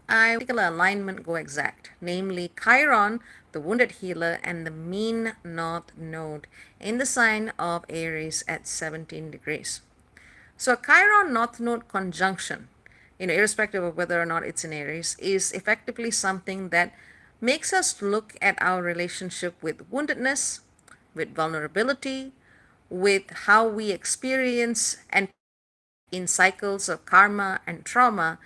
particular alignment go exact, namely Chiron, the wounded healer, and the mean north node in the sign of Aries at 17 degrees. So a Chiron North Node conjunction, irrespective of whether or not it's in Aries, is effectively something that makes us look at our relationship with woundedness, with vulnerability, with how we experience and in cycles of karma and trauma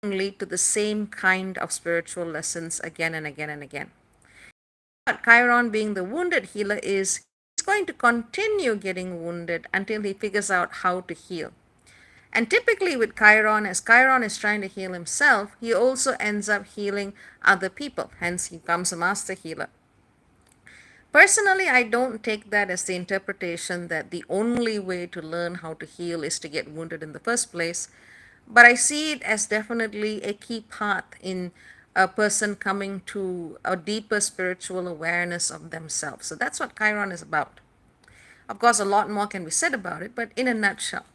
lead to the same kind of spiritual lessons again and again and again. But Chiron, being the wounded healer, is he's going to continue getting wounded until he figures out how to heal. And typically with Chiron, as Chiron is trying to heal himself, he also ends up healing other people. Hence, he becomes a master healer. Personally, I don't take that as the interpretation that the only way to learn how to heal is to get wounded in the first place, but I see it as definitely a key path in a person coming to a deeper spiritual awareness of themselves. So that's what Chiron is about. Of course, a lot more can be said about it, but in a nutshell.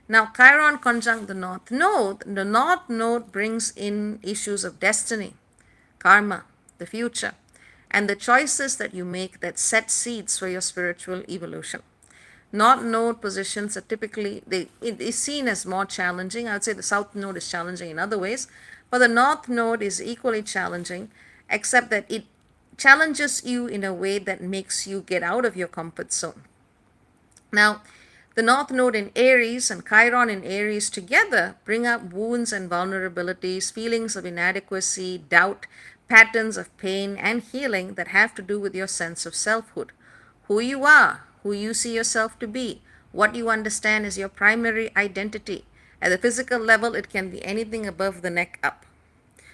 Now, Chiron conjunct the North Node brings in issues of destiny, karma, the future, and the choices that you make that set seeds for your spiritual evolution. North Node positions are typically, it is seen as more challenging. I would say the South Node is challenging in other ways, but the North Node is equally challenging, except that it challenges you in a way that makes you get out of your comfort zone. Now, the North Node in Aries and Chiron in Aries together bring up wounds and vulnerabilities, feelings of inadequacy, doubt, patterns of pain and healing that have to do with your sense of selfhood. Who you are, who you see yourself to be, what you understand is your primary identity. At the physical level, it can be anything above the neck up.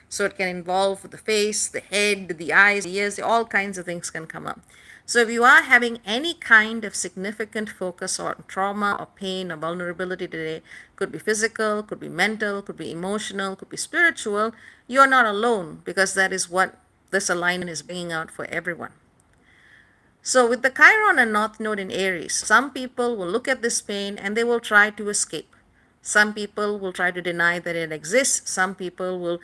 So it can involve the face, the head, the eyes, the ears, all kinds of things can come up. So if you are having any kind of significant focus on trauma or pain or vulnerability today, could be physical, could be mental, could be emotional, could be spiritual, you're not alone, because that is what this alignment is bringing out for everyone. So with the Chiron and North Node in Aries, some people will look at this pain and they will try to escape. Some people will try to deny that it exists. Some people will,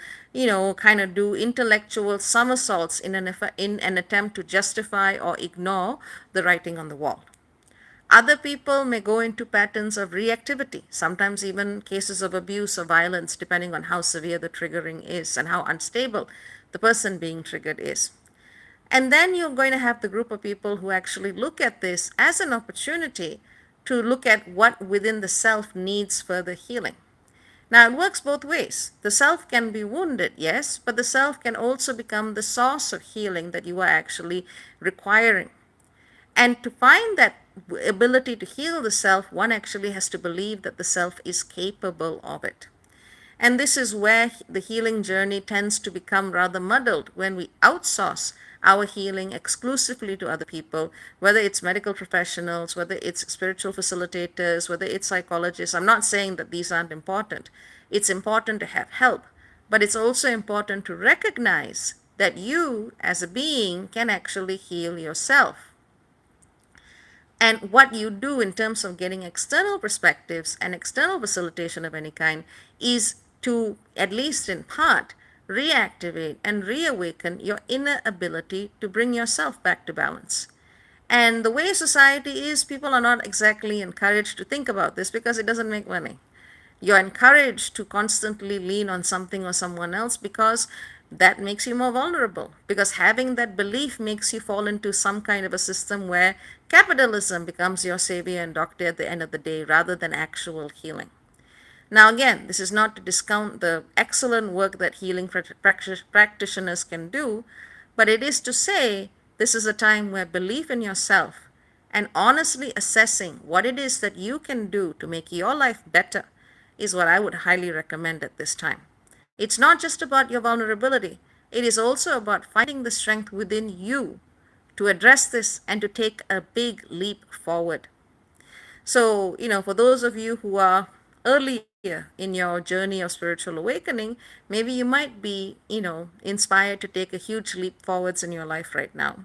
kind of do intellectual somersaults in an attempt to justify or ignore the writing on the wall. Other people may go into patterns of reactivity, sometimes even cases of abuse or violence, depending on how severe the triggering is and how unstable the person being triggered is. And then you're going to have the group of people who actually look at this as an opportunity to look at what within the self needs further healing. Now, it works both ways. The self can be wounded, yes, but the self can also become the source of healing that you are actually requiring. And to find that ability to heal the self, one actually has to believe that the self is capable of it. And this is where the healing journey tends to become rather muddled when we outsource our healing exclusively to other people, whether it's medical professionals, whether it's spiritual facilitators, whether it's psychologists. I'm not saying that these aren't important. It's important to have help, but it's also important to recognize that you as a being can actually heal yourself. And what you do in terms of getting external perspectives and external facilitation of any kind is to, at least in part, reactivate and reawaken your inner ability to bring yourself back to balance. And the way society is, people are not exactly encouraged to think about this because it doesn't make money. You're encouraged to constantly lean on something or someone else because that makes you more vulnerable. Because having that belief makes you fall into some kind of a system where capitalism becomes your savior and doctor at the end of the day rather than actual healing. Now, again, this is not to discount the excellent work that healing practitioners can do, but it is to say this is a time where belief in yourself and honestly assessing what it is that you can do to make your life better is what I would highly recommend at this time. It's not just about your vulnerability, it is also about finding the strength within you to address this and to take a big leap forward. So, for those of you who are earlier in your journey of spiritual awakening, maybe you might be, inspired to take a huge leap forwards in your life right now.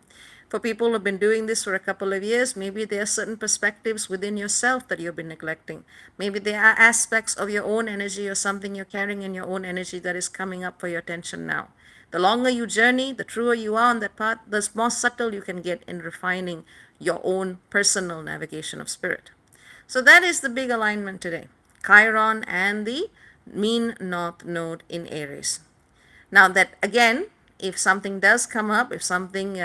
For people who have been doing this for a couple of years, maybe there are certain perspectives within yourself that you've been neglecting. Maybe there are aspects of your own energy or something you're carrying in your own energy that is coming up for your attention now. The longer you journey, the truer you are on that path, the more subtle you can get in refining your own personal navigation of spirit. So that is the big alignment today. Chiron and the mean north node in Aries. Now that again, if something does come up, if something,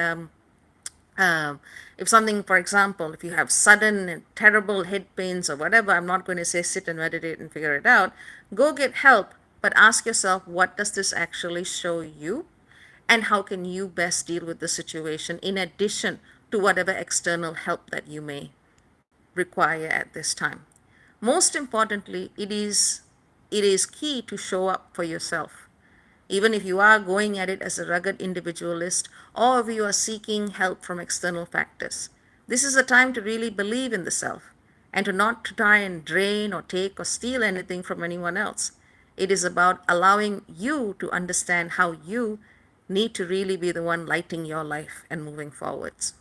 for example, if you have sudden and terrible head pains or whatever, I'm not going to say sit and meditate and figure it out. Go get help, but ask yourself, what does this actually show you? And how can you best deal with the situation in addition to whatever external help that you may require at this time? Most importantly, it is key to show up for yourself. Even if you are going at it as a rugged individualist, or if you are seeking help from external factors, this is a time to really believe in the self and to not try and drain or take or steal anything from anyone else. It is about allowing you to understand how you need to really be the one lighting your life and moving forwards.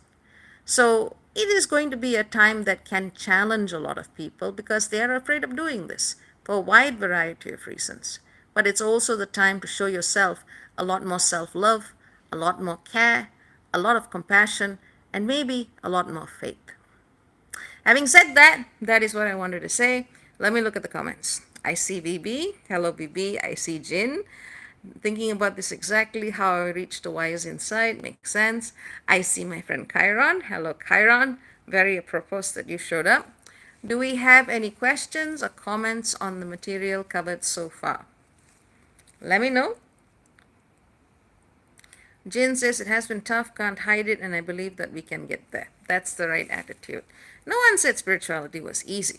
So it is going to be a time that can challenge a lot of people because they are afraid of doing this for a wide variety of reasons. But it's also the time to show yourself a lot more self-love, a lot more care, a lot of compassion, and maybe a lot more faith. Having said that, that is what I wanted to say. Let me look at the comments. I see BB. Hello, BB. I see Jin. Thinking about this exactly how I reached the wires inside. Makes sense. I see my friend Chiron. Hello, Chiron. Very apropos that you showed up. Do we have any questions or comments on the material covered so far? Let me know. Jin says it has been tough, can't hide it, and I believe that we can get there. That's the right attitude. No one said spirituality was easy.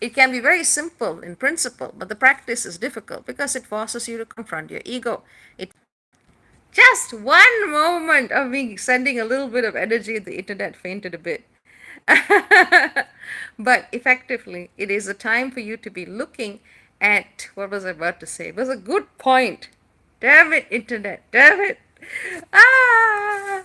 It can be very simple in principle, but the practice is difficult because it forces you to confront your ego. It just one moment of me sending a little bit of energy, the internet fainted a bit. But effectively, it is a time for you to be looking at what was I about to say? It was a good point. Damn it, internet. Damn it. Ah.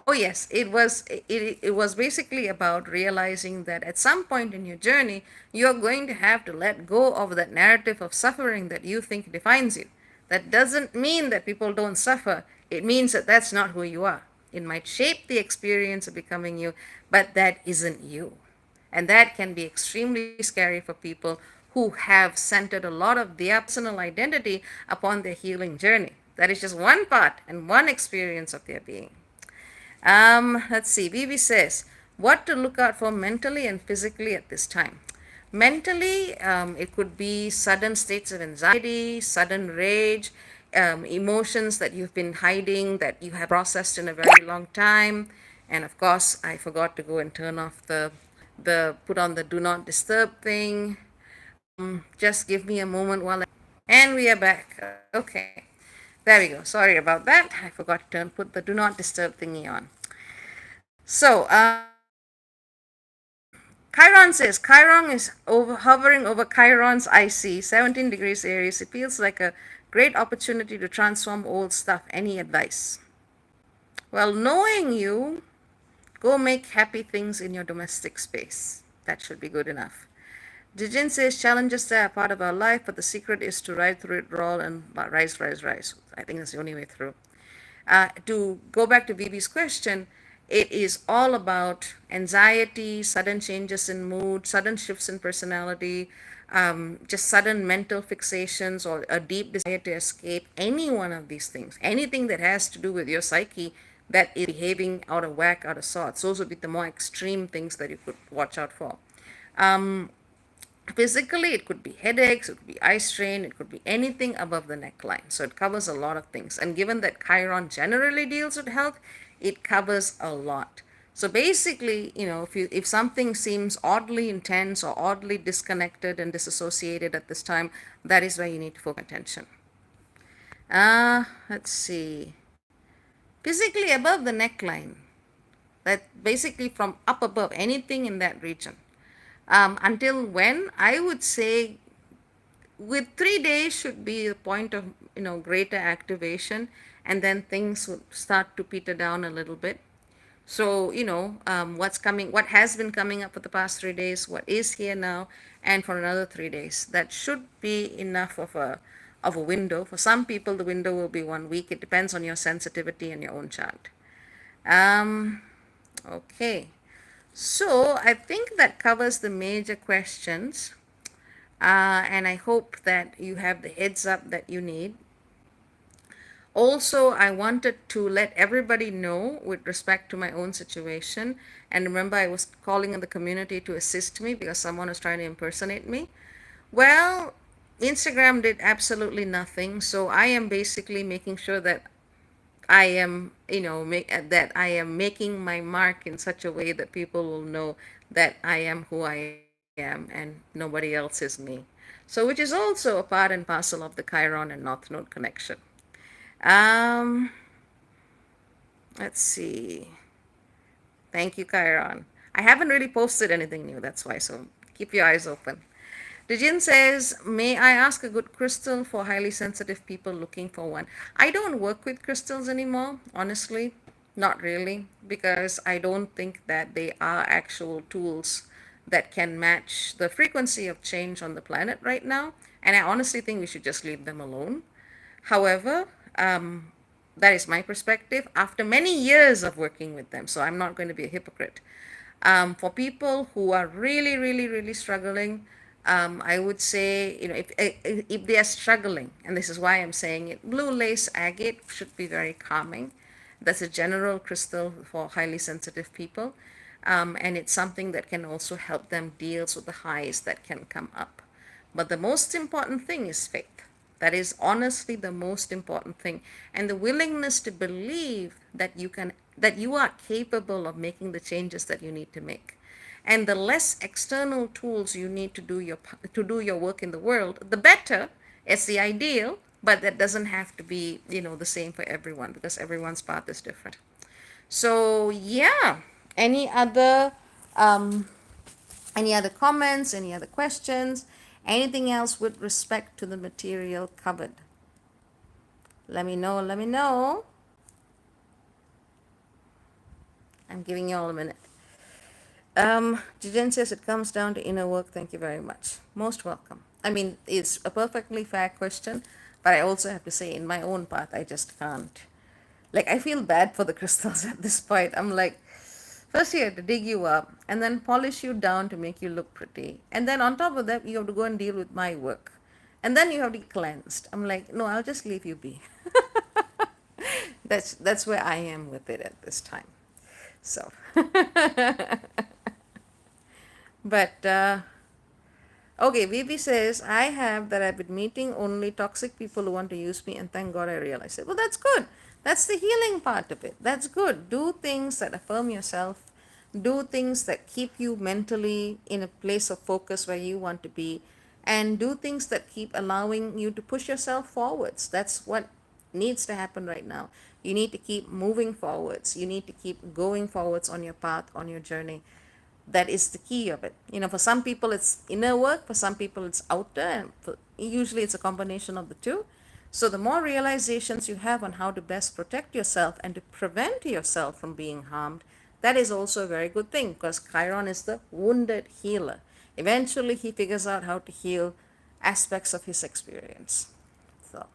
Oh yes, it was basically about realizing that at some point in your journey, you're going to have to let go of that narrative of suffering that you think defines you. That doesn't mean that people don't suffer. It means that that's not who you are. It might shape the experience of becoming you, but that isn't you. And that can be extremely scary for people who have centered a lot of their personal identity upon their healing journey. That is just one part and one experience of their being. Let's see. Vivi says, what to look out for mentally and physically at this time. Mentally, it could be sudden states of anxiety, sudden rage, emotions that you've been hiding, that you have processed in a very long time. And of course, I forgot to go and turn off put on the do not disturb thing. Just give me a moment and we are back. Okay. There we go. Sorry about that. I forgot to put the do not disturb thingy on. So, Chiron says, Chiron is hovering over Chiron's IC, 17 degrees Aries. It feels like a great opportunity to transform old stuff. Any advice? Well, knowing you, go make happy things in your domestic space. That should be good enough. Jijin says, challenges are part of our life, but the secret is to ride through it, roll, and rise, rise, rise. I think that's the only way through. To go back to BB's question, it is all about anxiety, sudden changes in mood, sudden shifts in personality, just sudden mental fixations, or a deep desire to escape any one of these things. Anything that has to do with your psyche that is behaving out of whack, out of sorts. Those would be the more extreme things that you could watch out for. Physically, it could be headaches, it could be eye strain, it could be anything above the neckline. So it covers a lot of things. And given that Chiron generally deals with health, it covers a lot. So basically, if something seems oddly intense or oddly disconnected and disassociated at this time, that is where you need to focus attention. Let's see. Physically above the neckline, that basically from up above, anything in that region. Until when? I would say with 3 days should be a point of greater activation, and then things would start to peter down a little bit. So, what has been coming up for the past 3 days, what is here now, and for another 3 days. That should be enough of a window. For some people, the window will be 1 week. It depends on your sensitivity and your own chart. Um, okay. So I think that covers the major questions. And I hope that you have the heads up that you need. Also, I wanted to let everybody know with respect to my own situation. And remember, I was calling on the community to assist me because someone was trying to impersonate me. Well, Instagram did absolutely nothing. So I am basically making sure that I am, that I am making my mark in such a way that people will know that I am who I am and nobody else is me. So, which is also a part and parcel of the Chiron and North Node connection. Um, let's see. Thank you, Chiron. I haven't really posted anything new, that's why, so keep your eyes open. Dejin says, may I ask a good crystal for highly sensitive people looking for one? I don't work with crystals anymore, honestly. Not really, because I don't think that they are actual tools that can match the frequency of change on the planet right now. And I honestly think we should just leave them alone. However, that is my perspective after many years of working with them. So I'm not going to be a hypocrite. For people who are really, really, really struggling, I would say, if they are struggling, and this is why I'm saying it, blue lace agate should be very calming. That's a general crystal for highly sensitive people. And it's something that can also help them deal with the highs that can come up. But the most important thing is faith. That is honestly the most important thing. And the willingness to believe that you are capable of making the changes that you need to make. And the less external tools you need to do your work in the world, the better. It's the ideal, but that doesn't have to be, the same for everyone because everyone's path is different. So yeah, any other um, any other comments, any other questions, anything else with respect to the material covered? Let me know, let me know. I'm giving you all a minute. Jijen says it comes down to inner work. Thank you very much. Most welcome. I mean, it's a perfectly fair question, but I also have to say, in my own path, I just can't. Like, I feel bad for the crystals at this point. I'm like, first you have to dig you up and then polish you down to make you look pretty. And then on top of that, you have to go and deal with my work. And then you have to be cleansed. I'm like, no, I'll just leave you be. That's where I am with it at this time. So, but okay, VB says, I have that I've been meeting only toxic people who want to use me, and thank God I realized it. Well, that's good. That's the healing part of it. That's good. Do things that affirm yourself. Do things that keep you mentally in a place of focus where you want to be. And do things that keep allowing you to push yourself forwards. That's what needs to happen right now. You need to keep moving forwards. You need to keep going forwards on your path, on your journey. That is the key of it. For some people it's inner work, for some people it's outer, and usually it's a combination of the two. So the more realizations you have on how to best protect yourself and to prevent yourself from being harmed, that is also a very good thing, because Chiron is the wounded healer. Eventually he figures out how to heal aspects of his experience. So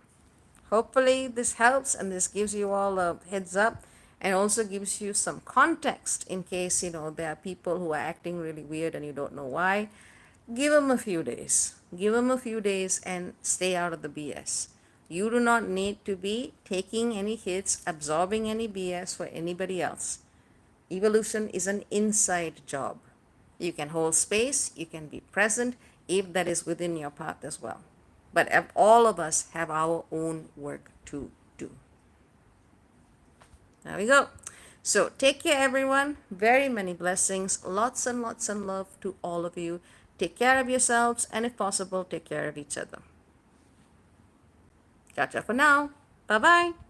hopefully this helps, and this gives you all a heads up, and also gives you some context in case there are people who are acting really weird and you don't know why. Give them a few days. Give them a few days and stay out of the BS. You do not need to be taking any hits, absorbing any BS for anybody else. Evolution is an inside job. You can hold space, you can be present if that is within your path as well. But all of us have our own work to do. There we go. So take care, everyone. Very many blessings. Lots and lots and love to all of you. Take care of yourselves, and if possible, take care of each other. Ciao, ciao for now. Bye bye.